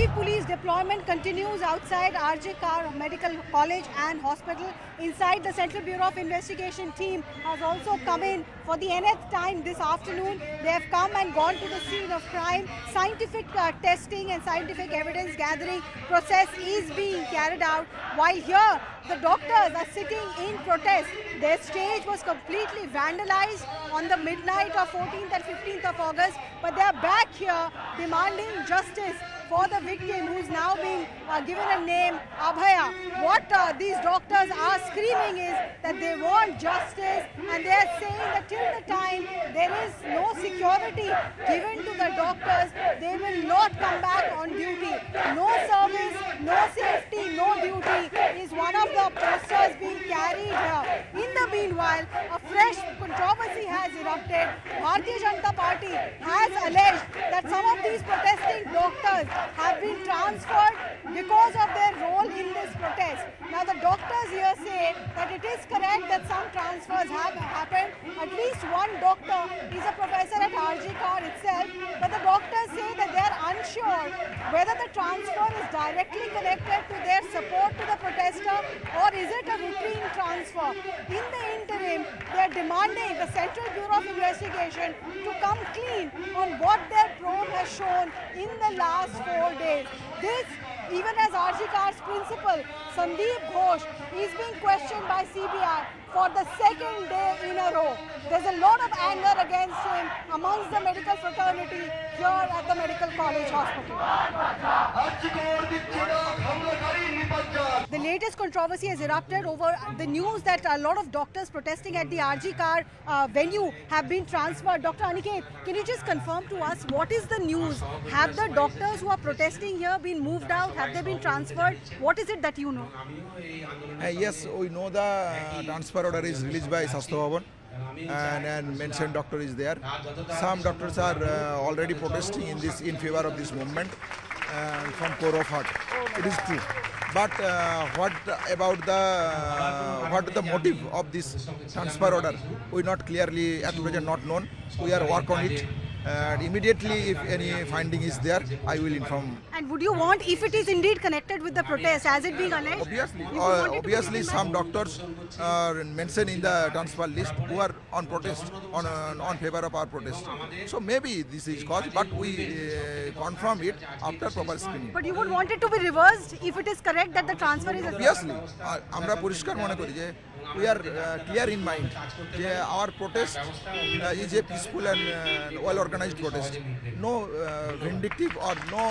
Heavy police deployment continues outside RJ Kar Medical College and Hospital. Inside, the Central Bureau of Investigation team has also come in for the nth time this afternoon. They have come and gone to the scene of crime. Scientific testing and scientific evidence gathering process is being carried out. While here, the doctors are sitting in protest. Their stage was completely vandalized on the midnight of 14th and 15th of August, but they are back here demanding justice for the victim who's now being given a name, Abhaya. What these doctors are screaming is that they want justice, and they are saying that till the time there is no security given to the doctors, they will not come back on duty. No service, no safety, no duty is one of the posters being carried here. In the meanwhile, a fresh controversy has erupted. Bharatiya Janata Party has alleged that some of these protesting doctors have been transferred because of their role in this protest. Now the doctors here say that it is correct that some transfers have happened. At least one doctor is a professor at RG Kar itself, but the doctors say that they are unsure whether the transfer is directly connected to their support to the protester or is it a routine transfer. In the interim, they are demanding the Central Bureau of Investigation to come clean on what their probe has shown in the last 4 days. This, even as RG Kar's principal, Sandeep Ghosh, is being questioned by CBI for the second day in a row. There's a lot of anger against him amongst the medical fraternity here at the Medical College Hospital. The latest controversy has erupted over the news that a lot of doctors protesting at the RG Kar venue have been transferred. Dr. Aniket, can you just confirm to us what is the news? Have the doctors who are protesting here been moved out? Have they been transferred? What is it that you know? Yes, we know the transfer order is released by Sastha Bhavan, and mentioned doctor is there. Some doctors are already protesting in favor of this movement from core of heart. It is true. But what about the motive of this transfer order? We not clearly at present not known. We are work on it. And immediately, if any finding is there, I will inform. And would you want, if it is indeed connected with the protest, as it being alleged? Obviously, some doctors are mentioned in the transfer list who are on protest, on favor of our protest. So maybe this is cause, but we confirm it after proper screening. But you would want it to be reversed if it is correct that the transfer is... Obviously, আমরা পরিষ্কার মনে করি যে we are clear in mind যে our protest is a peaceful and well organized protest. No vindictive or no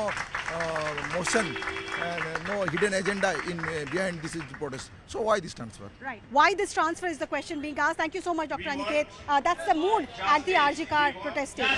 motion and no hidden agenda behind this protest. So why this transfer? Right. Why this transfer is the question being asked. Thank you so much, Dr. Aniket. That's the mood at the RG Kar protesting.